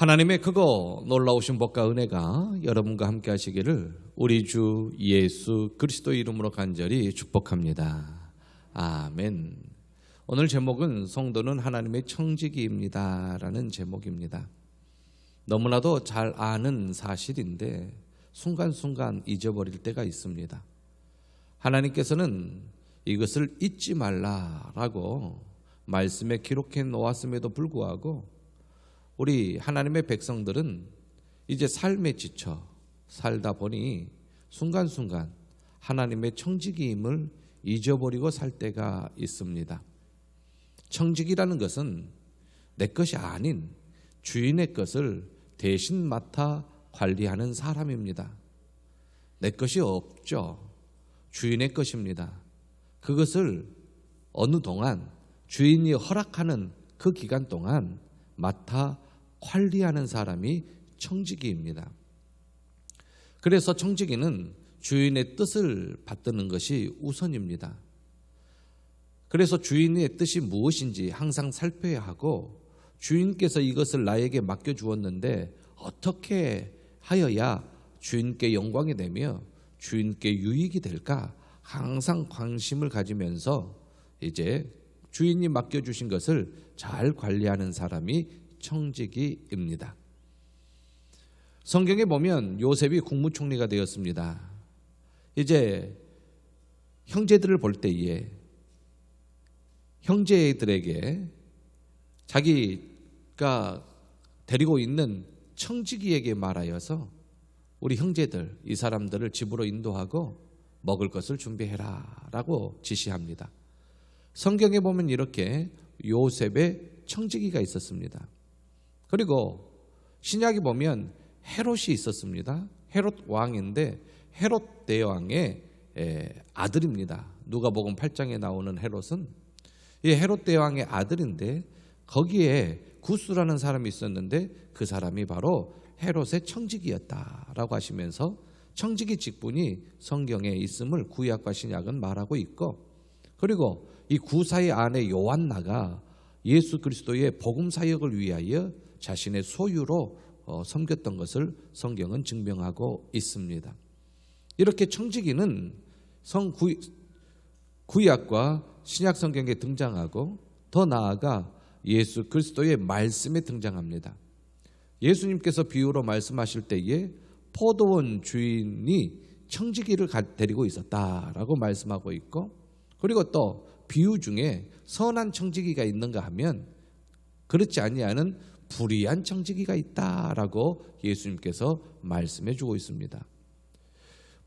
하나님의 크고 놀라우신 복과 은혜가 여러분과 함께 하시기를 우리 주 예수 그리스도 이름으로 간절히 축복합니다. 아멘. 오늘 제목은 성도는 하나님의 청지기입니다 라는 제목입니다. 너무나도 잘 아는 사실인데 순간순간 잊어버릴 때가 있습니다. 하나님께서는 이것을 잊지 말라라고 말씀에 기록해 놓았음에도 불구하고 우리 하나님의 백성들은 이제 삶에 지쳐 살다 보니 순간순간 하나님의 청지기임을 잊어버리고 살 때가 있습니다. 청지기라는 것은 내 것이 아닌 주인의 것을 대신 맡아 관리하는 사람입니다. 내 것이 없죠. 주인의 것입니다. 그것을 어느 동안 주인이 허락하는 그 기간 동안 맡아 관리하는 사람이 청지기입니다. 그래서 청지기는 주인의 뜻을 받드는 것이 우선입니다. 그래서 주인의 뜻이 무엇인지 항상 살펴야 하고 주인께서 이것을 나에게 맡겨주었는데 어떻게 하여야 주인께 영광이 되며 주인께 유익이 될까 항상 관심을 가지면서 이제 주인이 맡겨주신 것을 잘 관리하는 사람이 청지기입니다. 성경에 보면 요셉이 국무총리가 되었습니다. 이제 형제들을 볼 때에 형제들에게 자기가 데리고 있는 청지기에게 말하여서 우리 형제들 이 사람들을 집으로 인도하고 먹을 것을 준비해라 라고 지시합니다. 성경에 보면 이렇게 요셉의 청지기가 있었습니다. 그리고 신약에 보면 헤롯이 있었습니다. 헤롯 왕인데 헤롯 대왕의 아들입니다. 누가복음 8장에 나오는 헤롯은 이 헤롯 대왕의 아들인데 거기에 구스라는 사람이 있었는데 그 사람이 바로 헤롯의 청지기였다라고 하시면서 청지기 직분이 성경에 있음을 구약과 신약은 말하고 있고, 그리고 이 구사의 아내 요한나가 예수 그리스도의 복음 사역을 위하여 자신의 소유로 섬겼던 것을 성경은 증명하고 있습니다. 이렇게 청지기는 구약과 신약 성경에 등장하고 더 나아가 예수 그리스도의 말씀에 등장합니다. 예수님께서 비유로 말씀하실 때에 포도원 주인이 청지기를 데리고 있었다라고 말씀하고 있고, 그리고 또 비유 중에 선한 청지기가 있는가 하면 그렇지 아니하는 불의한 청지기가 있다라고 예수님께서 말씀해 주고 있습니다.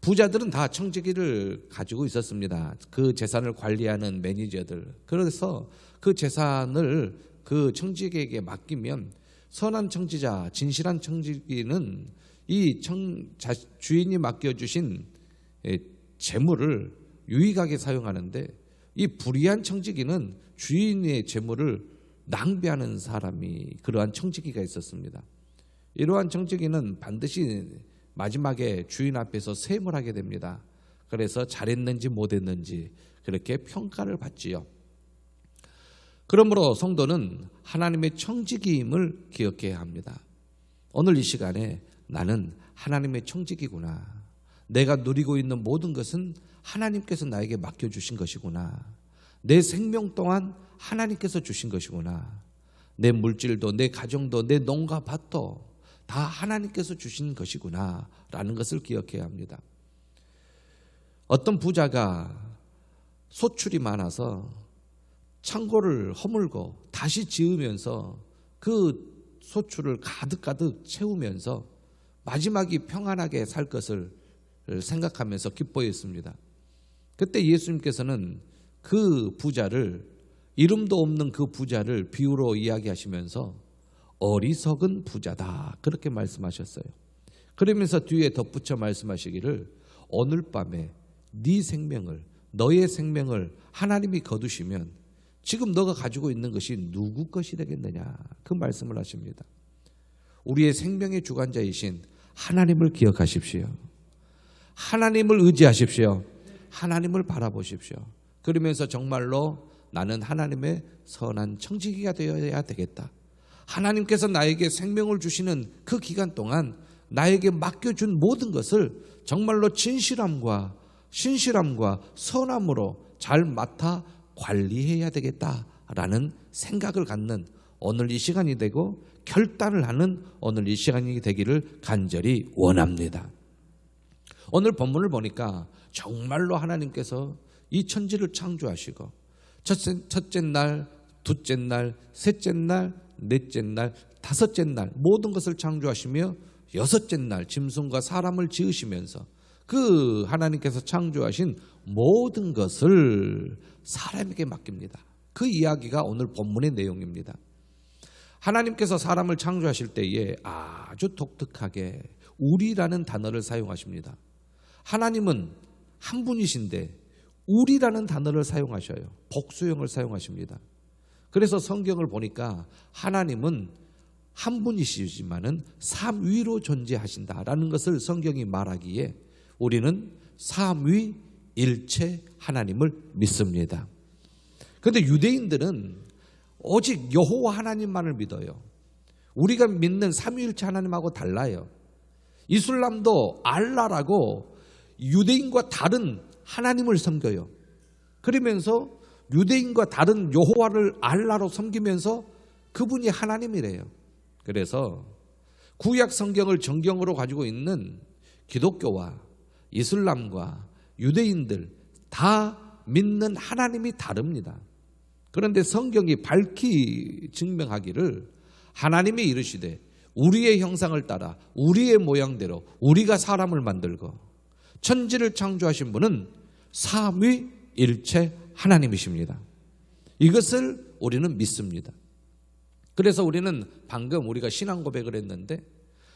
부자들은 다 청지기를 가지고 있었습니다. 그 재산을 관리하는 매니저들. 그래서 그 재산을 그 청지기에게 맡기면 선한 청지자, 진실한 청지기는 이 주인이 맡겨주신 재물을 유익하게 사용하는데, 이 불의한 청지기는 주인의 재물을 낭비하는 사람이 그러한 청지기가 있었습니다. 이러한 청지기는 반드시 마지막에 주인 앞에서 셈을 하게 됩니다. 그래서 잘했는지 못했는지 그렇게 평가를 받지요. 그러므로 성도는 하나님의 청지기임을 기억해야 합니다. 오늘 이 시간에 나는 하나님의 청지기구나. 내가 누리고 있는 모든 것은 하나님께서 나에게 맡겨주신 것이구나. 내 생명 동안 하나님께서 주신 것이구나. 내 물질도 내 가정도 내 농가 밭도 다 하나님께서 주신 것이구나 라는 것을 기억해야 합니다. 어떤 부자가 소출이 많아서 창고를 허물고 다시 지으면서 그 소출을 가득가득 채우면서 마지막이 평안하게 살 것을 생각하면서 기뻐했습니다. 그때 예수님께서는 그 부자를, 이름도 없는 그 부자를 비유로 이야기하시면서 어리석은 부자다 그렇게 말씀하셨어요. 그러면서 뒤에 덧붙여 말씀하시기를 오늘 밤에 네 생명을, 너의 생명을 하나님이 거두시면 지금 너가 가지고 있는 것이 누구 것이 되겠느냐 그 말씀을 하십니다. 우리의 생명의 주관자이신 하나님을 기억하십시오. 하나님을 의지하십시오. 하나님을 바라보십시오. 그러면서 정말로 나는 하나님의 선한 청지기가 되어야 되겠다. 하나님께서 나에게 생명을 주시는 그 기간 동안 나에게 맡겨준 모든 것을 정말로 진실함과 신실함과 선함으로 잘 맡아 관리해야 되겠다라는 생각을 갖는 오늘 이 시간이 되고 결단을 하는 오늘 이 시간이 되기를 간절히 원합니다. 오늘 본문을 보니까 정말로 하나님께서 이 천지를 창조하시고 첫째 날, 둘째 날, 셋째 날, 넷째 날, 다섯째 날 모든 것을 창조하시며 여섯째 날 짐승과 사람을 지으시면서 그 하나님께서 창조하신 모든 것을 사람에게 맡깁니다. 그 이야기가 오늘 본문의 내용입니다. 하나님께서 사람을 창조하실 때에 아주 독특하게 우리라는 단어를 사용하십니다. 하나님은 한 분이신데 우리라는 단어를 사용하셔요. 복수형을 사용하십니다. 그래서 성경을 보니까 하나님은 한 분이시지만은 삼위로 존재하신다라는 것을 성경이 말하기에 우리는 삼위일체 하나님을 믿습니다. 그런데 유대인들은 오직 여호와 하나님만을 믿어요. 우리가 믿는 삼위일체 하나님하고 달라요. 이슬람도 알라라고 유대인과 다른 하나님을 섬겨요. 그러면서 유대인과 다른 여호와를 알라로 섬기면서 그분이 하나님이래요. 그래서 구약 성경을 정경으로 가지고 있는 기독교와 이슬람과 유대인들 다 믿는 하나님이 다릅니다. 그런데 성경이 밝히 증명하기를 하나님이 이르시되 우리의 형상을 따라 우리의 모양대로 우리가 사람을 만들고 천지를 창조하신 분은 삼위일체 하나님이십니다. 이것을 우리는 믿습니다. 그래서 우리는 방금 우리가 신앙 고백을 했는데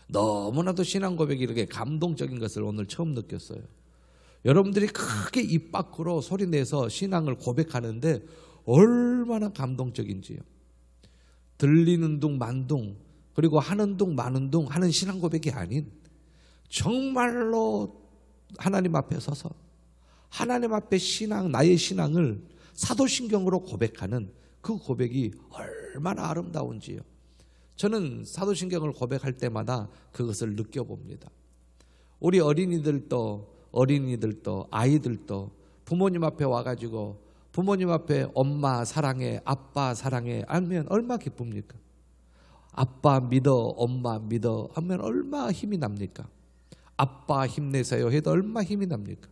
너무나도 신앙 고백이 이렇게 감동적인 것을 오늘 처음 느꼈어요. 여러분들이 크게 입 밖으로 소리내서 신앙을 고백하는데 얼마나 감동적인지요. 들리는 둥 만둥 그리고 하는 둥 마는 둥 하는 신앙 고백이 아닌 정말로 하나님 앞에 서서 하나님 앞에 나의 신앙을 사도신경으로 고백하는 그 고백이 얼마나 아름다운지요. 저는 사도신경을 고백할 때마다 그것을 느껴봅니다. 우리 어린이들도 아이들도 부모님 앞에 와가지고 부모님 앞에 엄마 사랑해, 아빠 사랑해 하면 얼마나 기쁩니까? 아빠 믿어, 엄마 믿어 하면 얼마나 힘이 납니까? 아빠 힘내세요 해도 얼마나 힘이 납니까?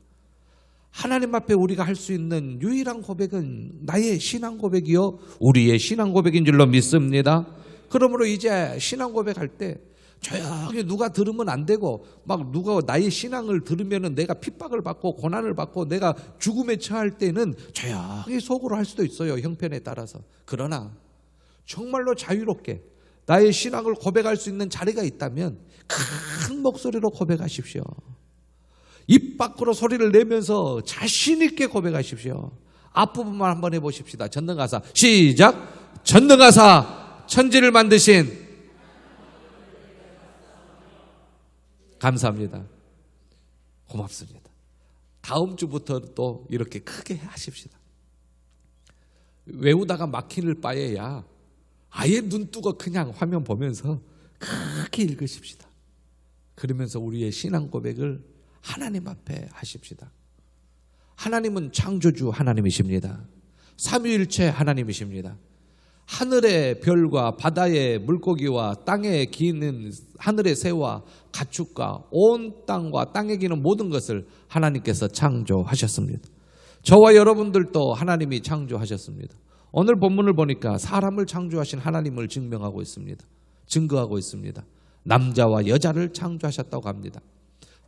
하나님 앞에 우리가 할 수 있는 유일한 고백은 나의 신앙 고백이요 우리의 신앙 고백인 줄로 믿습니다. 그러므로 이제 신앙 고백할 때 조용히 누가 들으면 안 되고 막 누가 나의 신앙을 들으면 내가 핍박을 받고 고난을 받고 내가 죽음에 처할 때는 조용히 속으로 할 수도 있어요. 형편에 따라서. 그러나 정말로 자유롭게 나의 신앙을 고백할 수 있는 자리가 있다면 큰 목소리로 고백하십시오. 입 밖으로 소리를 내면서 자신 있게 고백하십시오. 앞부분만 한번 해보십시다. 전능하사 시작. 전능하사 천지를 만드신 감사합니다. 고맙습니다. 다음 주부터 또 이렇게 크게 하십시다. 외우다가 막힐 바에야 아예 눈 뜨고 그냥 화면 보면서 크게 읽으십시다. 그러면서 우리의 신앙 고백을 하나님 앞에 하십시다. 하나님은 창조주 하나님이십니다. 삼위일체 하나님이십니다. 하늘의 별과 바다의 물고기와 땅에 기는 하늘의 새와 가축과 온 땅과 땅에 기는 모든 것을 하나님께서 창조하셨습니다. 저와 여러분들도 하나님이 창조하셨습니다. 오늘 본문을 보니까 사람을 창조하신 하나님을 증명하고 있습니다. 증거하고 있습니다. 남자와 여자를 창조하셨다고 합니다.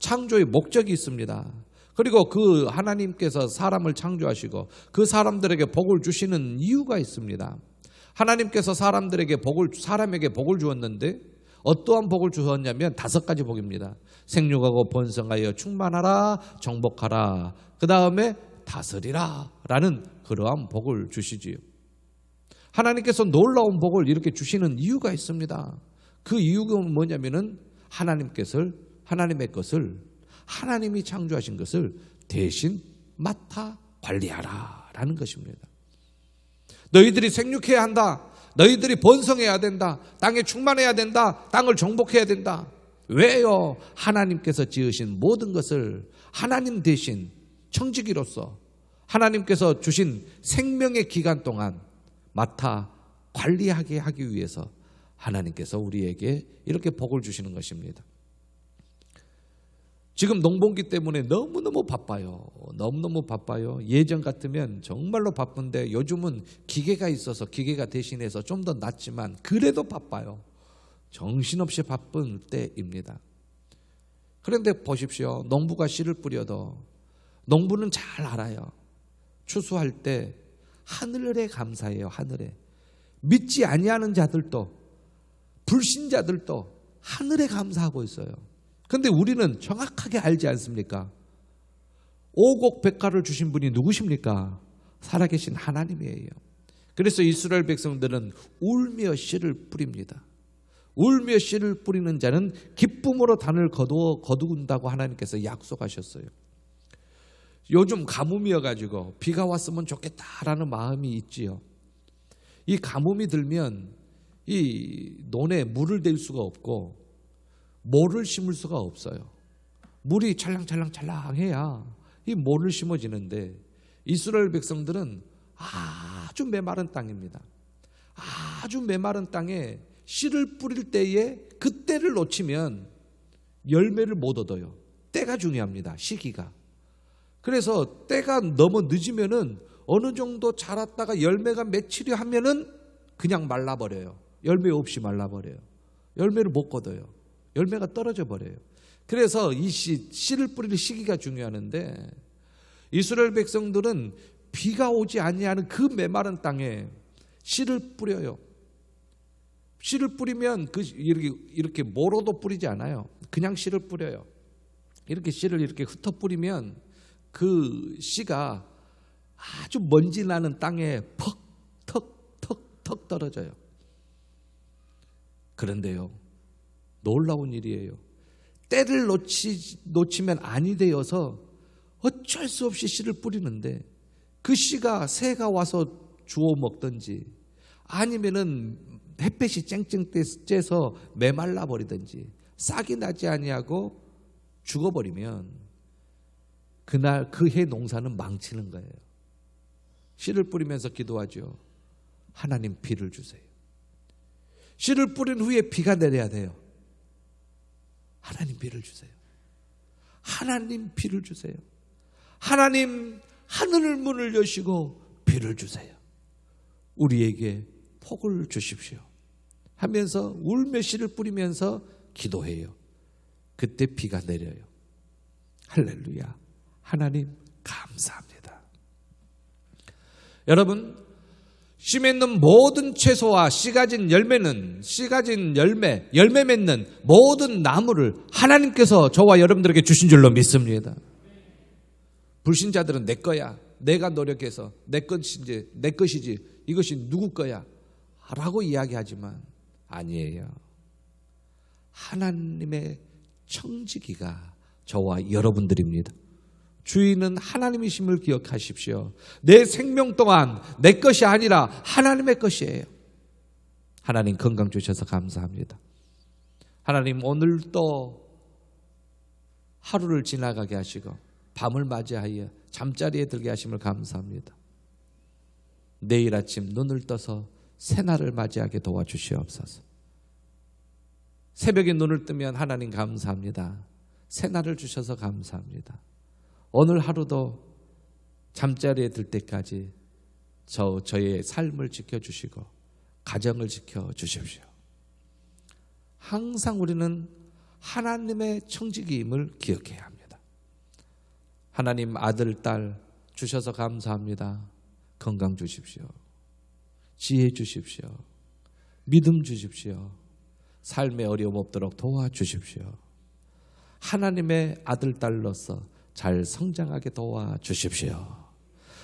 창조의 목적이 있습니다. 그리고 그 하나님께서 사람을 창조하시고 그 사람들에게 복을 주시는 이유가 있습니다. 하나님께서 사람에게 복을 주었는데 어떠한 복을 주었냐면 5가지 복입니다. 생육하고 번성하여 충만하라, 정복하라, 그 다음에 다스리라 라는 그러한 복을 주시지요. 하나님께서 놀라운 복을 이렇게 주시는 이유가 있습니다. 그 이유가 뭐냐면은 하나님의 것을 하나님이 창조하신 것을 대신 맡아 관리하라 라는 것입니다. 너희들이 생육해야 한다. 너희들이 번성해야 된다. 땅에 충만해야 된다. 땅을 정복해야 된다. 왜요? 하나님께서 지으신 모든 것을 하나님 대신 청지기로서 하나님께서 주신 생명의 기간 동안 맡아 관리하게 하기 위해서 하나님께서 우리에게 이렇게 복을 주시는 것입니다. 지금 농번기 때문에 너무너무 바빠요. 너무너무 바빠요. 예전 같으면 정말로 바쁜데 요즘은 기계가 있어서 기계가 대신해서 좀 더 낫지만 그래도 바빠요. 정신없이 바쁜 때입니다. 그런데 보십시오. 농부가 씨를 뿌려도 농부는 잘 알아요. 추수할 때 하늘에 감사해요. 하늘에. 믿지 아니하는 자들도 불신자들도 하늘에 감사하고 있어요. 그런데 우리는 정확하게 알지 않습니까? 오곡백과를 주신 분이 누구십니까? 살아계신 하나님이에요. 그래서 이스라엘 백성들은 울며 씨를 뿌립니다. 울며 씨를 뿌리는 자는 기쁨으로 단을 거둔다고 하나님께서 약속하셨어요. 요즘 가뭄이어가지고 비가 왔으면 좋겠다라는 마음이 있지요. 이 가뭄이 들면 이 논에 물을 댈 수가 없고 모를 심을 수가 없어요. 물이 찰랑찰랑찰랑해야 이 모를 심어지는데 이스라엘 백성들은 아주 메마른 땅입니다. 아주 메마른 땅에 씨를 뿌릴 때에 그 때를 놓치면 열매를 못 얻어요. 때가 중요합니다. 시기가. 그래서 때가 너무 늦으면은 어느 정도 자랐다가 열매가 맺히려 하면은 그냥 말라버려요. 열매 없이 말라버려요. 열매를 못 거둬요. 열매가 떨어져 버려요. 그래서 이 씨를 뿌릴 시기가 중요한데 이스라엘 백성들은 비가 오지 아니하는 그 메마른 땅에 씨를 뿌려요. 씨를 뿌리면 이렇게 모로도 뿌리지 않아요. 그냥 씨를 뿌려요. 이렇게 씨를 이렇게 흩어 뿌리면 그 씨가 아주 먼지 나는 땅에 턱 떨어져요. 그런데요, 놀라운 일이에요. 때를 놓치면 아니 되어서 어쩔 수 없이 씨를 뿌리는데 그 씨가 새가 와서 주워 먹든지 아니면은 햇볕이 쨍쨍 쬐서 메말라 버리든지 싹이 나지 아니하고 죽어버리면 그날 그 해 농사는 망치는 거예요. 씨를 뿌리면서 기도하죠. 하나님 비를 주세요. 씨를 뿌린 후에 비가 내려야 돼요. 하나님 비를 주세요. 하나님 비를 주세요. 하나님 하늘 문을 여시고 비를 주세요. 우리에게 복을 주십시오 하면서 울며 씨를 뿌리면서 기도해요. 그때 비가 내려요. 할렐루야. 하나님 감사합니다. 여러분, 씨 맺는 모든 채소와 씨 가진 열매는 열매 맺는 모든 나무를 하나님께서 저와 여러분들에게 주신 줄로 믿습니다. 불신자들은 내 거야, 내가 노력해서 내 것이지 이것이 누구 거야 라고 이야기하지만 아니에요. 하나님의 청지기가 저와 여러분들입니다. 주인은 하나님이심을 기억하십시오. 내 생명 동안 내 것이 아니라 하나님의 것이에요. 하나님 건강 주셔서 감사합니다. 하나님 오늘 또 하루를 지나가게 하시고 밤을 맞이하여 잠자리에 들게 하심을 감사합니다. 내일 아침 눈을 떠서 새날을 맞이하게 도와주시옵소서. 새벽에 눈을 뜨면 하나님 감사합니다. 새날을 주셔서 감사합니다. 오늘 하루도 잠자리에 들 때까지 저의 삶을 지켜주시고 가정을 지켜주십시오. 항상 우리는 하나님의 청지기임을 기억해야 합니다. 하나님 아들, 딸 주셔서 감사합니다. 건강 주십시오. 지혜 주십시오. 믿음 주십시오. 삶에 어려움 없도록 도와주십시오. 하나님의 아들, 딸로서 잘 성장하게 도와주십시오.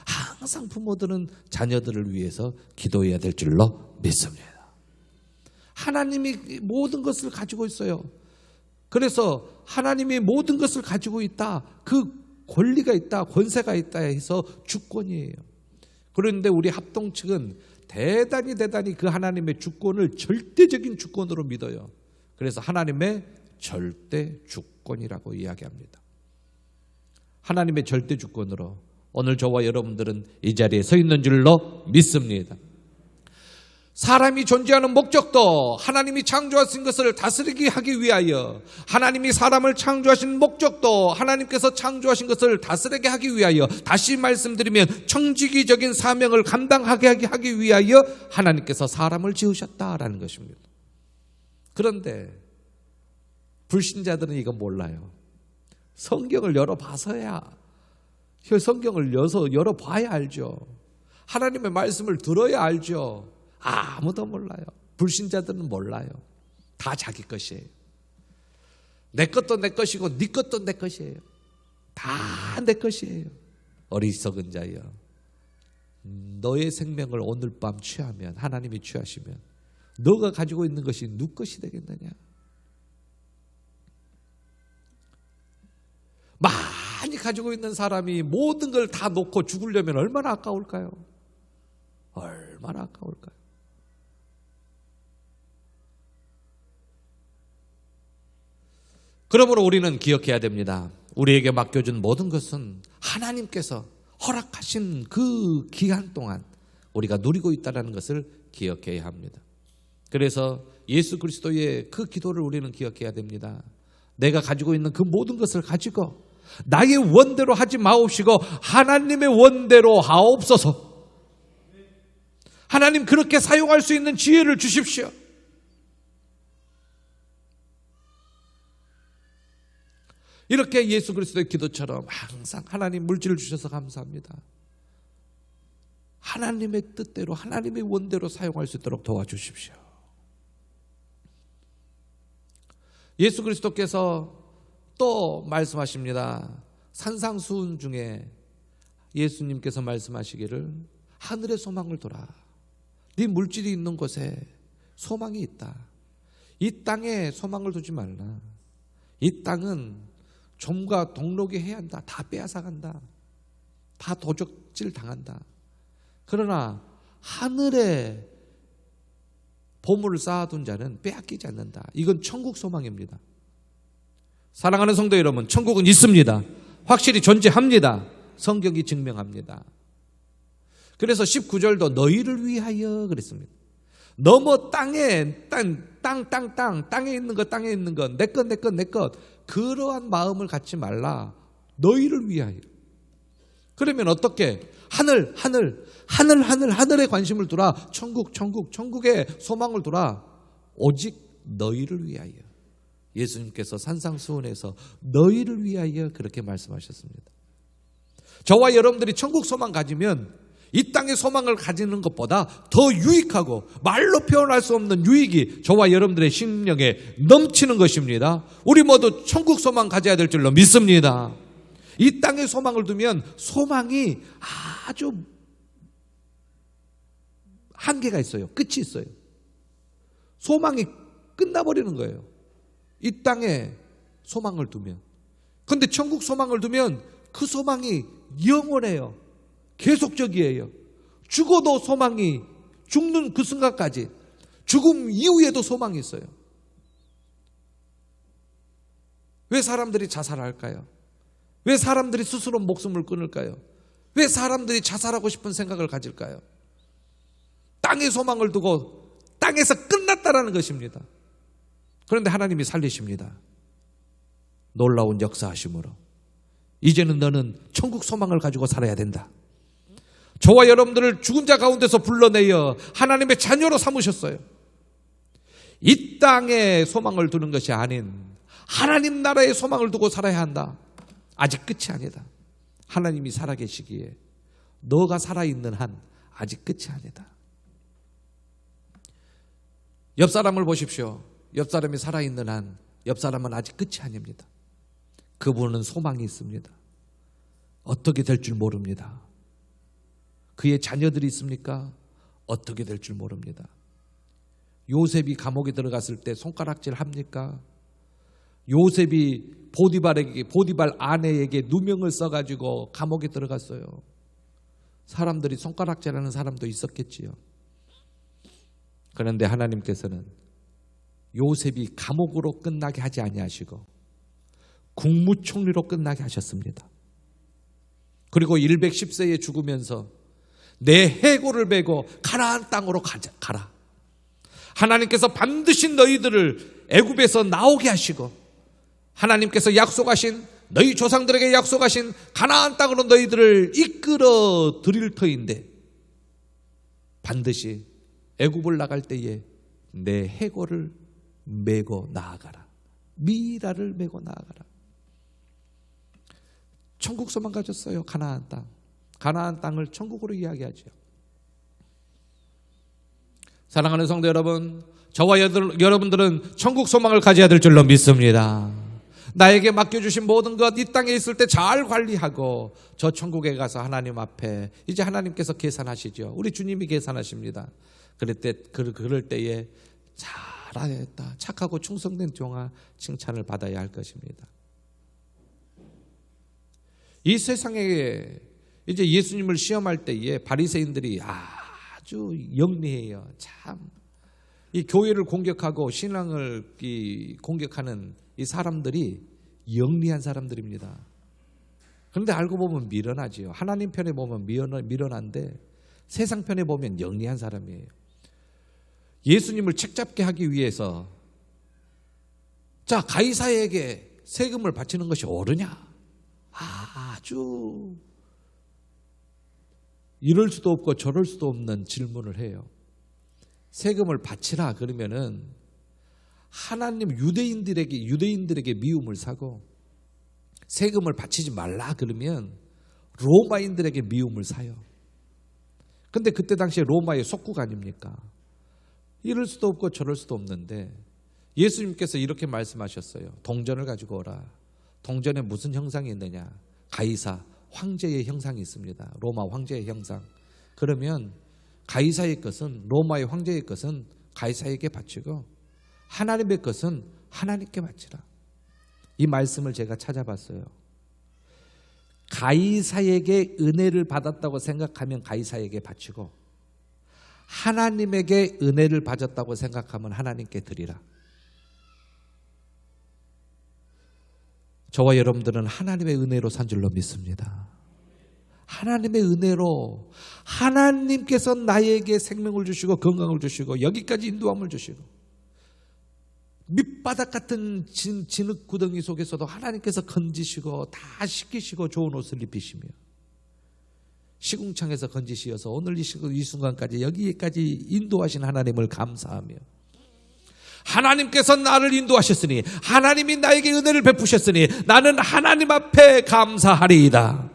항상 부모들은 자녀들을 위해서 기도해야 될 줄로 믿습니다. 하나님이 모든 것을 가지고 있어요. 그래서 하나님이 모든 것을 가지고 있다, 그 권리가 있다, 권세가 있다 해서 주권이에요. 그런데 우리 합동 측은 대단히 그 하나님의 주권을 절대적인 주권으로 믿어요. 그래서 하나님의 절대 주권이라고 이야기합니다. 하나님의 절대 주권으로 오늘 저와 여러분들은 이 자리에 서 있는 줄로 믿습니다. 사람이 존재하는 목적도 하나님이 창조하신 것을 다스리게 하기 위하여, 하나님이 사람을 창조하신 목적도 하나님께서 창조하신 것을 다스리게 하기 위하여, 다시 말씀드리면 청지기적인 사명을 감당하게 하기 위하여 하나님께서 사람을 지으셨다라는 것입니다. 그런데 불신자들은 이거 몰라요. 성경을 열어봐서야, 성경을 열어봐야 알죠. 하나님의 말씀을 들어야 알죠. 아무도 몰라요. 불신자들은 몰라요. 다 자기 것이에요. 내 것도 내 것이고 네 것도 내 것이에요. 다 내 것이에요. 어리석은 자여, 너의 생명을 오늘 밤 취하면, 하나님이 취하시면 너가 가지고 있는 것이 누구 것이 되겠느냐. 많이 가지고 있는 사람이 모든 걸 다 놓고 죽으려면 얼마나 아까울까요? 얼마나 아까울까요? 그러므로 우리는 기억해야 됩니다. 우리에게 맡겨준 모든 것은 하나님께서 허락하신 그 기간 동안 우리가 누리고 있다는 것을 기억해야 합니다. 그래서 예수 그리스도의 그 기도를 우리는 기억해야 됩니다. 내가 가지고 있는 그 모든 것을 가지고 나의 원대로 하지 마옵시고 하나님의 원대로 하옵소서. 하나님 그렇게 사용할 수 있는 지혜를 주십시오. 이렇게 예수 그리스도의 기도처럼 항상 하나님 물질을 주셔서 감사합니다. 하나님의 뜻대로, 하나님의 원대로 사용할 수 있도록 도와주십시오. 예수 그리스도께서 또 말씀하십니다. 산상수훈 중에 예수님께서 말씀하시기를 하늘의 소망을 둬라. 네 물질이 있는 곳에 소망이 있다. 이 땅에 소망을 두지 말라. 이 땅은 좀과 동록이 해야 한다. 다 빼앗아간다. 다 도적질 당한다. 그러나 하늘에 보물을 쌓아둔 자는 빼앗기지 않는다. 이건 천국 소망입니다. 사랑하는 성도 여러분, 천국은 있습니다. 확실히 존재합니다. 성경이 증명합니다. 그래서 19절도 너희를 위하여 그랬습니다. 너무 땅에 있는 것 내 것 그러한 마음을 갖지 말라. 너희를 위하여. 그러면 어떻게? 하늘에 관심을 두라. 천국에 소망을 두라. 오직 너희를 위하여. 예수님께서 산상수훈에서 너희를 위하여 그렇게 말씀하셨습니다. 저와 여러분들이 천국 소망 가지면 이 땅의 소망을 가지는 것보다 더 유익하고 말로 표현할 수 없는 유익이 저와 여러분들의 심령에 넘치는 것입니다. 우리 모두 천국 소망 가져야 될 줄로 믿습니다. 이 땅의 소망을 두면 소망이 아주 한계가 있어요. 끝이 있어요. 소망이 끝나버리는 거예요. 이 땅에 소망을 두면. 그런데 천국 소망을 두면 그 소망이 영원해요. 계속적이에요. 죽어도 소망이, 죽는 그 순간까지, 죽음 이후에도 소망이 있어요. 왜 사람들이 자살할까요? 왜 사람들이 스스로 목숨을 끊을까요? 왜 사람들이 자살하고 싶은 생각을 가질까요? 땅의 소망을 두고 땅에서 끝났다라는 것입니다. 그런데 하나님이 살리십니다. 놀라운 역사하심으로 이제는 너는 천국 소망을 가지고 살아야 된다. 저와 여러분들을 죽은 자 가운데서 불러내어 하나님의 자녀로 삼으셨어요. 이 땅에 소망을 두는 것이 아닌 하나님 나라의 소망을 두고 살아야 한다. 아직 끝이 아니다. 하나님이 살아계시기에 너가 살아있는 한 아직 끝이 아니다. 옆 사람을 보십시오. 옆 사람이 살아있는 한 옆 사람은 아직 끝이 아닙니다. 그분은 소망이 있습니다. 어떻게 될 줄 모릅니다. 그의 자녀들이 있습니까? 어떻게 될 줄 모릅니다. 요셉이 감옥에 들어갔을 때 손가락질 합니까? 요셉이 보디발 아내에게 누명을 써가지고 감옥에 들어갔어요. 사람들이 손가락질하는 사람도 있었겠지요. 그런데 하나님께서는 요셉이 감옥으로 끝나게 하지 아니하시고 국무총리로 끝나게 하셨습니다. 그리고 110세에 죽으면서 내 해골을 메고 가나안 땅으로 가라. 하나님께서 반드시 너희들을 애굽에서 나오게 하시고 하나님께서 약속하신 너희 조상들에게 약속하신 가나안 땅으로 너희들을 이끌어 드릴 터인데 반드시 애굽을 나갈 때에 내 해골을 메고 나아가라. 미라를 메고 나아가라. 천국 소망 가졌어요. 가나안 땅. 가나안 땅을 천국으로 이야기하죠. 사랑하는 성도 여러분, 저와 여러분들은 천국 소망을 가져야 될 줄로 믿습니다. 나에게 맡겨주신 모든 것 이 땅에 있을 때 잘 관리하고 저 천국에 가서 하나님 앞에 이제 하나님께서 계산하시죠. 우리 주님이 계산하십니다. 그럴 때에 잘하였다, 착하고 충성된 종아 칭찬을 받아야 할 것입니다. 이 세상에 이제 예수님을 시험할 때에 바리새인들이 아주 영리해요. 참, 이 교회를 공격하고 신앙을 공격하는 이 사람들이 영리한 사람들입니다. 그런데 알고 보면 미련하지요. 하나님 편에 보면 미련한데 세상 편에 보면 영리한 사람이에요. 예수님을 책잡게 하기 위해서 자, 가이사에게 세금을 바치는 것이 옳으냐? 아주 이럴 수도 없고 저럴 수도 없는 질문을 해요. 세금을 바치라 그러면은 하나님 유대인들에게 미움을 사고 세금을 바치지 말라 그러면 로마인들에게 미움을 사요. 근데 그때 당시에 로마의 속국 아닙니까? 이럴 수도 없고 저럴 수도 없는데 예수님께서 이렇게 말씀하셨어요. 동전을 가지고 오라. 동전에 무슨 형상이 있느냐? 가이사 황제의 형상이 있습니다. 로마 황제의 형상. 그러면 가이사의 것은, 로마의 황제의 것은 가이사에게 바치고 하나님의 것은 하나님께 바치라. 이 말씀을 제가 찾아봤어요. 가이사에게 은혜를 받았다고 생각하면 가이사에게 바치고 하나님에게 은혜를 받았다고 생각하면 하나님께 드리라. 저와 여러분들은 하나님의 은혜로 산 줄로 믿습니다. 하나님의 은혜로 하나님께서 나에게 생명을 주시고 건강을 주시고 여기까지 인도함을 주시고 밑바닥 같은 진흙 구덩이 속에서도 하나님께서 건지시고 다 씻기시고 좋은 옷을 입히시며 시궁창에서 건지시어서 오늘 이 순간까지 여기까지 인도하신 하나님을 감사하며 하나님께서 나를 인도하셨으니 하나님이 나에게 은혜를 베푸셨으니 나는 하나님 앞에 감사하리이다.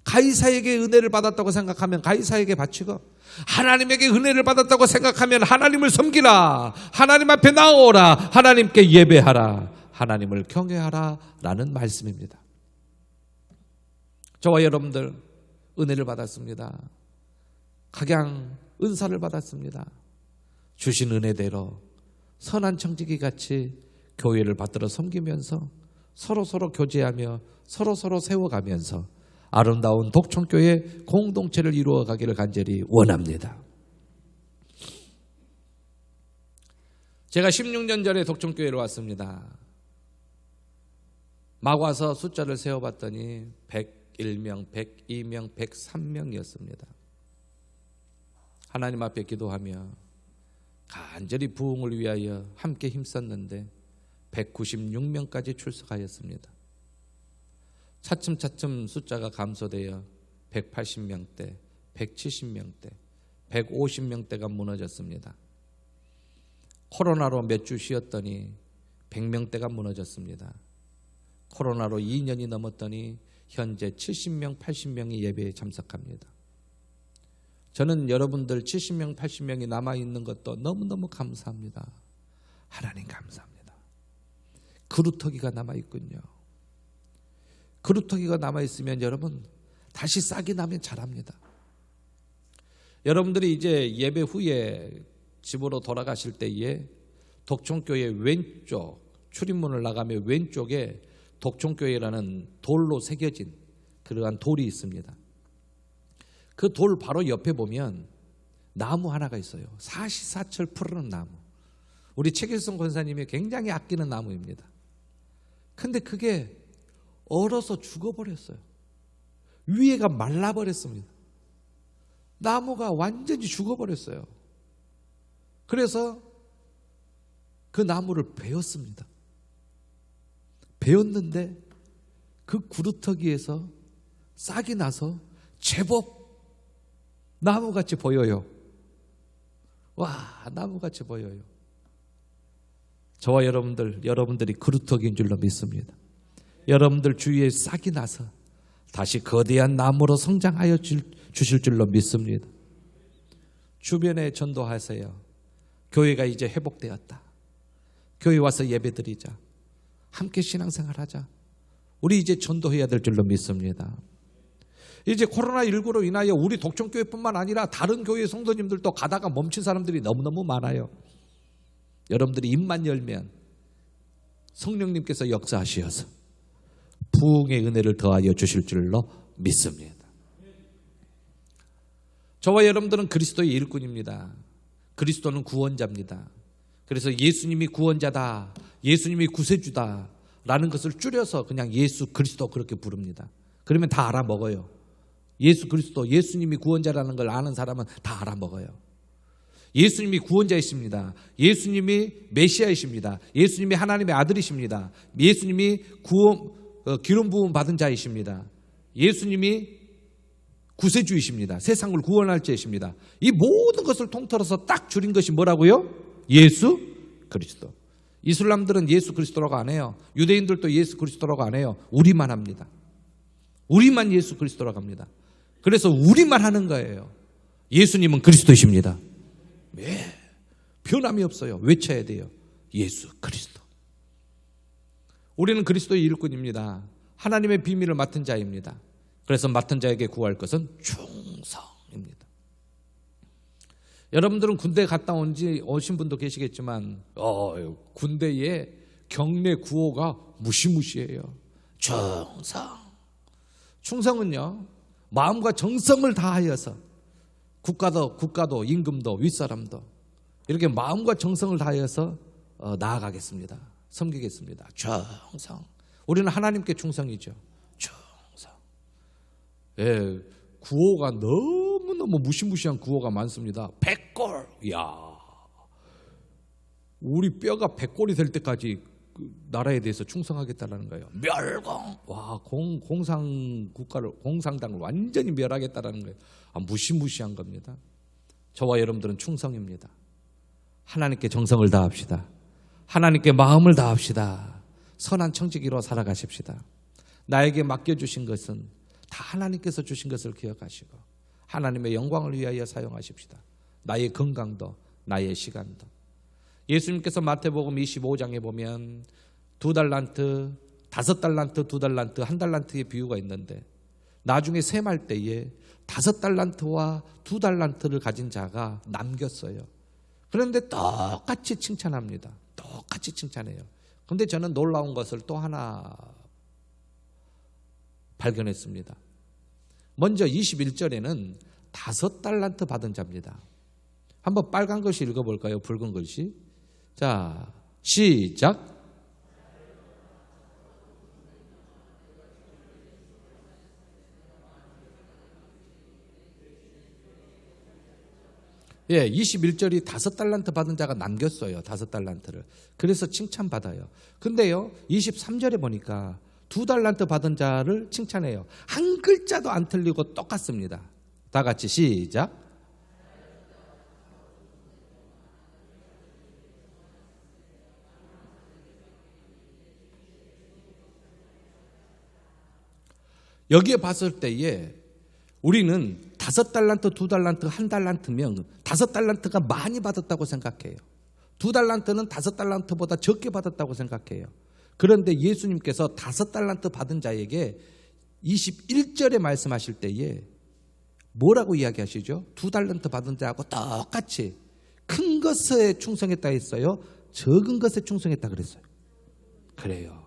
가이사에게 은혜를 받았다고 생각하면 가이사에게 바치고 하나님에게 은혜를 받았다고 생각하면 하나님을 섬기라. 하나님 앞에 나오라. 하나님께 예배하라. 하나님을 경외하라 라는 말씀입니다. 저와 여러분들 은혜를 받았습니다. 각양 은사를 받았습니다. 주신 은혜대로 선한 청지기 같이 교회를 받들어 섬기면서 서로 교제하며 서로 세워가면서 아름다운 독촌교회 공동체를 이루어가기를 간절히 원합니다. 제가 16년 전에 독촌교회로 왔습니다. 막 와서 숫자를 세어봤더니 101명, 102명, 103명이었습니다. 하나님 앞에 기도하며 간절히 부흥을 위하여 함께 힘썼는데 196명까지 출석하였습니다. 차츰 숫자가 감소되어 180명대, 170명대, 150명대가 무너졌습니다. 코로나로 몇 주 쉬었더니 100명대가 무너졌습니다. 코로나로 2년이 넘었더니 현재 70명, 80명이 예배에 참석합니다. 저는 여러분들 70명, 80명이 남아있는 것도 너무너무 감사합니다. 하나님 감사합니다. 그루터기가 남아있군요. 그루터기가 남아있으면 여러분 다시 싹이 나면 잘합니다. 여러분들이 이제 예배 후에 집으로 돌아가실 때에 독촌교회 왼쪽 출입문을 나가면 왼쪽에 독촌교회라는 돌로 새겨진 그러한 돌이 있습니다. 그 돌 바로 옆에 보면 나무 하나가 있어요. 사시사철 푸르는 나무. 우리 최길성 권사님이 굉장히 아끼는 나무입니다. 근데 그게 얼어서 죽어버렸어요. 위에가 말라버렸습니다. 나무가 완전히 죽어버렸어요. 그래서 그 나무를 베었습니다. 베었는데 그 구루터기에서 싹이 나서 제법 나무같이 보여요. 와, 나무같이 보여요. 저와 여러분들이 구루터기인 줄로 믿습니다. 여러분들 주위에 싹이 나서 다시 거대한 나무로 성장하여 주실 줄로 믿습니다. 주변에 전도하세요. 교회가 이제 회복되었다. 교회 와서 예배드리자. 함께 신앙생활하자. 우리 이제 전도해야 될 줄로 믿습니다. 이제 코로나19로 인하여 우리 독점교회뿐만 아니라 다른 교회 성도님들도 가다가 멈춘 사람들이 너무너무 많아요. 여러분들이 입만 열면 성령님께서 역사하시어서 부흥의 은혜를 더하여 주실 줄로 믿습니다. 저와 여러분들은 그리스도의 일꾼입니다. 그리스도는 구원자입니다. 그래서 예수님이 구원자다, 예수님이 구세주다 라는 것을 줄여서 그냥 예수 그리스도 그렇게 부릅니다. 그러면 다 알아먹어요. 예수 그리스도, 예수님이 구원자라는 걸 아는 사람은 다 알아먹어요. 예수님이 구원자이십니다. 예수님이 메시아이십니다. 예수님이 하나님의 아들이십니다. 예수님이 기름 부음 받은 자이십니다. 예수님이 구세주이십니다. 세상을 구원할 자이십니다. 이 모든 것을 통틀어서 딱 줄인 것이 뭐라고요? 예수 그리스도. 이슬람들은 예수 그리스도라고 안 해요. 유대인들도 예수 그리스도라고 안 해요. 우리만 합니다. 우리만 예수 그리스도라고 합니다. 그래서 우리만 하는 거예요. 예수님은 그리스도이십니다. 네, 변함이 없어요. 외쳐야 돼요. 예수 그리스도. 우리는 그리스도의 일꾼입니다. 하나님의 비밀을 맡은 자입니다. 그래서 맡은 자에게 구할 것은 충성입니다. 여러분들은 군대 갔다 오신 분도 계시겠지만 군대에 경례 구호가 무시무시해요. 충성은요, 마음과 정성을 다하여서 국가도 임금도 윗사람도 이렇게 마음과 정성을 다하여서 나아가겠습니다. 섬기겠습니다. 충성. 우리는 하나님께 충성이죠. 충성. 예, 구호가 너무너무 무시무시한 구호가 많습니다. 백골. 이야, 우리 뼈가 백골이 될 때까지 그 나라에 대해서 충성하겠다는 거예요. 멸공. 와, 공산당을 완전히 멸하겠다는 거예요. 무시무시한 겁니다. 저와 여러분들은 충성입니다. 하나님께 정성을 다합시다. 하나님께 마음을 다합시다. 선한 청지기로 살아가십시다. 나에게 맡겨주신 것은 다 하나님께서 주신 것을 기억하시고 하나님의 영광을 위하여 사용하십시다. 나의 건강도 나의 시간도. 예수님께서 마태복음 25장에 보면 2달란트, 5달란트, 2달란트, 1달란트의 비유가 있는데 나중에 셈할 때에 5달란트와 2달란트를 가진 자가 남겼어요. 그런데 똑같이 칭찬합니다. 똑같이 칭찬해요. 그런데 저는 놀라운 것을 또 하나 발견했습니다. 먼저 21절에는 5달란트 받은 자입니다. 한번 빨간 글씨 읽어볼까요? 붉은 글씨. 자, 시작. 예, 21절이 5달란트 받은 자가 남겼어요. 5달란트를. 그래서 칭찬받아요. 근데요, 23절에 보니까 2달란트 받은 자를 칭찬해요. 한 글자도 안 틀리고 똑같습니다. 다 같이 시작. 여기에 봤을 때에 우리는 5달란트, 2달란트, 1달란트면 5달란트가 많이 받았다고 생각해요. 2달란트는 5달란트보다 적게 받았다고 생각해요. 그런데 예수님께서 5달란트 받은 자에게 21절에 말씀하실 때에 뭐라고 이야기하시죠? 2달란트 받은 자하고 똑같이 큰 것에 충성했다 했어요? 적은 것에 충성했다 그랬어요? 그래요.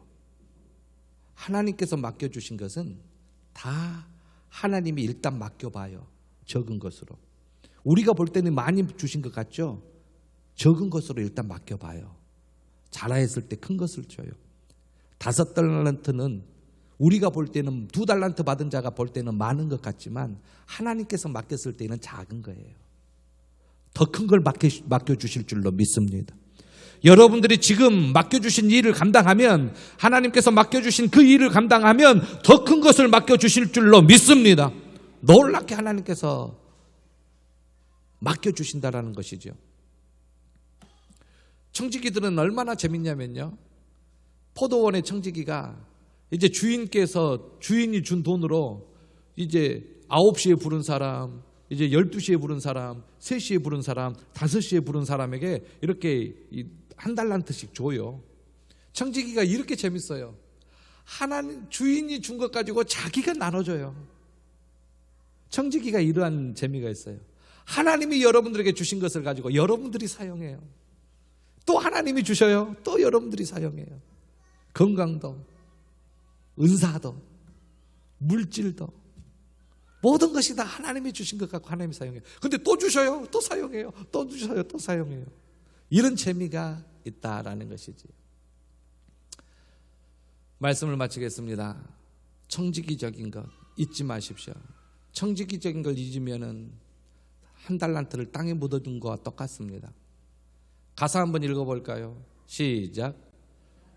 하나님께서 맡겨주신 것은 다 하나님이 일단 맡겨봐요. 적은 것으로. 우리가 볼 때는 많이 주신 것 같죠? 적은 것으로 일단 맡겨봐요. 잘하였을 때 큰 것을 줘요. 5달란트는 우리가 볼 때는 2달란트 받은 자가 볼 때는 많은 것 같지만 하나님께서 맡겼을 때는 작은 거예요. 더 큰 걸 맡겨주실 줄로 믿습니다. 여러분들이 지금 맡겨주신 일을 감당하면, 하나님께서 맡겨주신 그 일을 감당하면 더 큰 것을 맡겨주실 줄로 믿습니다. 놀랍게 하나님께서 맡겨주신다라는 것이죠. 청지기들은 얼마나 재밌냐면요, 포도원의 청지기가 이제 주인이 준 돈으로 이제 9시에 부른 사람, 이제 12시에 부른 사람, 3시에 부른 사람, 5시에 부른 사람에게 이렇게 1달란트씩 줘요. 청지기가 이렇게 재밌어요. 하나님 주인이 준 것 가지고 자기가 나눠줘요. 청지기가 이러한 재미가 있어요. 하나님이 여러분들에게 주신 것을 가지고 여러분들이 사용해요. 또 하나님이 주셔요. 또 여러분들이 사용해요. 건강도, 은사도, 물질도, 모든 것이 다 하나님이 주신 것 같고 하나님이 사용해요. 근데 또 주셔요. 또 사용해요. 또 주셔요. 또 사용해요. 이런 재미가 있다라는 것이지. 말씀을 마치겠습니다. 청지기적인 것 잊지 마십시오. 청지기적인 걸 잊으면은 1달란트를 땅에 묻어둔 것과 똑같습니다. 가사 한번 읽어볼까요? 시작.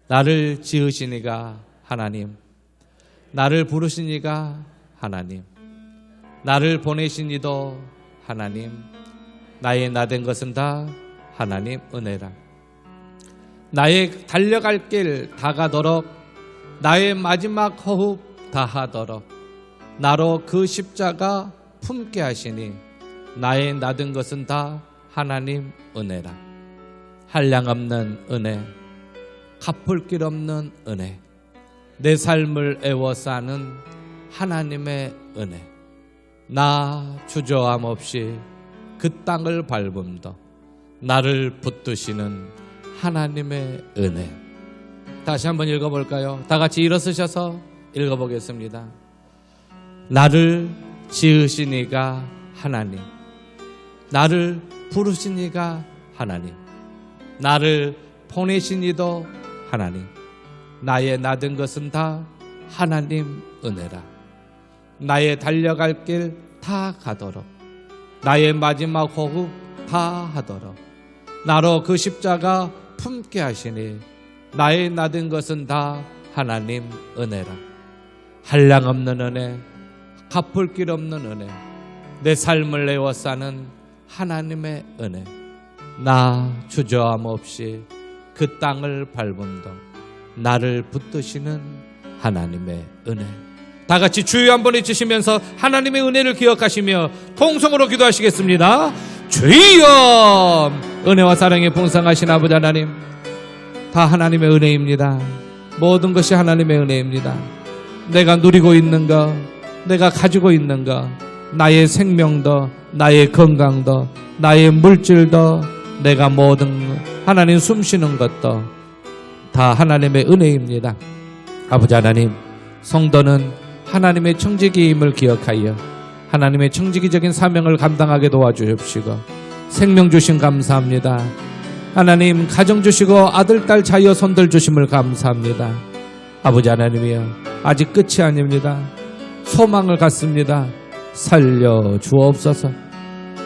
나를 지으시니가 하나님, 나를 부르시니가 하나님, 나를 보내시니도 하나님, 나의 나된 것은 다 하나님 은혜라. 나의 달려갈 길 다가도록, 나의 마지막 호흡 다하도록 나로 그 십자가 품게 하시니 나의 나된 것은 다 하나님 은혜라. 한량없는 은혜, 갚을 길 없는 은혜, 내 삶을 애워싸는 하나님의 은혜, 나 주저함 없이 그 땅을 밟음도 나를 붙드시는 하나님의 은혜. 다시 한번 읽어볼까요? 다 같이 일어서셔서 읽어보겠습니다. 나를 지으시니가 하나님, 나를 부르시니가 하나님, 나를 보내시니도 하나님, 나의 나된 것은 다 하나님 은혜라. 나의 달려갈 길 다 가도록, 나의 마지막 호흡 다 하도록 나로 그 십자가 품게 하시니 나의 나된 것은 다 하나님 은혜라. 한량없는 은혜, 갚을 길 없는 은혜, 내 삶을 애워싸는 하나님의 은혜, 나 주저함 없이 그 땅을 밟음도 나를 붙드시는 하나님의 은혜. 다 같이 주여 한번 외치시면서 하나님의 은혜를 기억하시며 통성으로 기도하시겠습니다. 주여! 은혜와 사랑에 풍성하신 아버지 하나님, 다 하나님의 은혜입니다. 모든 것이 하나님의 은혜입니다. 내가 누리고 있는 것, 내가 가지고 있는 것, 나의 생명도, 나의 건강도, 나의 물질도, 내가 모든 하나님 숨쉬는 것도 다 하나님의 은혜입니다. 아버지 하나님, 성도는 하나님의 청지기임을 기억하여 하나님의 청지기적인 사명을 감당하게 도와주십시고, 생명 주신 감사합니다. 하나님, 가정 주시고 아들, 딸, 자녀, 손들 주심을 감사합니다. 아버지 하나님이여, 아직 끝이 아닙니다. 소망을 갖습니다. 살려 주옵소서,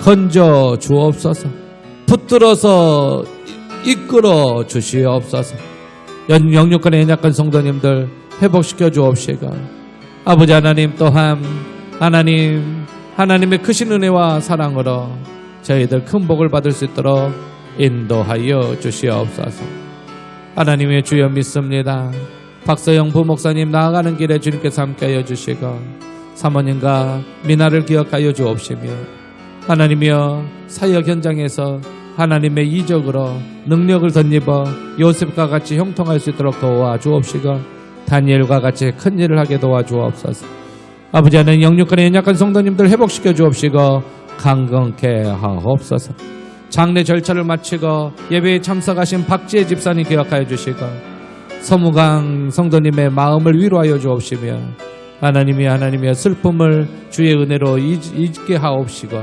건져 주옵소서, 붙들어서 이끌어 주시옵소서. 영육간의 연약한 성도님들 회복시켜 주옵시고, 아버지 하나님 또한 하나님의 크신 은혜와 사랑으로 저희들 큰 복을 받을 수 있도록 인도하여 주시옵소서. 하나님의 주여 믿습니다. 박서영 부목사님 나아가는 길에 주님께서 함께하여 주시고, 사모님과 미나를 기억하여 주옵시며, 하나님이여 사역 현장에서 하나님의 이적으로 능력을 덧입어 요셉과 같이 형통할 수 있도록 도와주옵시고, 다니엘과 같이 큰 일을 하게 도와주옵소서. 아버지 하나님, 영육간의 연약한 성도님들 회복시켜 주옵시고 강건케 하옵소서. 장례 절차를 마치고 예배에 참석하신 박지혜 집사님 기억하여 주시고, 서무강 성도님의 마음을 위로하여 주옵시며, 하나님이여 슬픔을 주의 은혜로 잊게 하옵시고,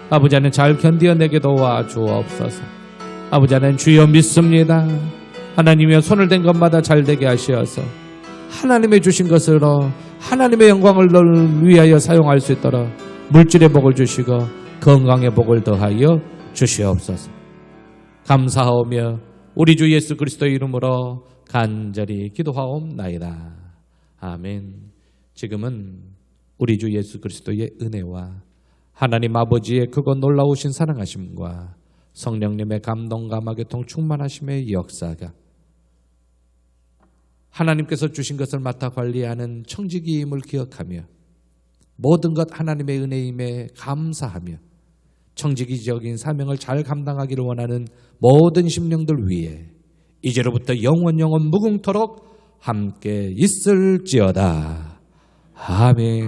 아버지 하나님 잘 견디어내게 도와주옵소서. 아버지 하나님 주여 믿습니다. 하나님이여 손을 댄 것마다 잘 되게 하시어서 하나님의 주신 것으로 하나님의 영광을 위하여 사용할 수 있도록 물질의 복을 주시고 건강의 복을 더하여 주시옵소서. 감사하오며 우리 주 예수 그리스도의 이름으로 간절히 기도하옵나이다. 아멘. 지금은 우리 주 예수 그리스도의 은혜와 하나님 아버지의 크고 놀라우신 사랑하심과 성령님의 감동 감화교통 충만하심의 역사가 하나님께서 주신 것을 맡아 관리하는 청지기임을 기억하며 모든 것 하나님의 은혜임에 감사하며 청지기적인 사명을 잘 감당하기를 원하는 모든 심령들 위해 이제로부터 영원 무궁토록 함께 있을지어다. 아멘.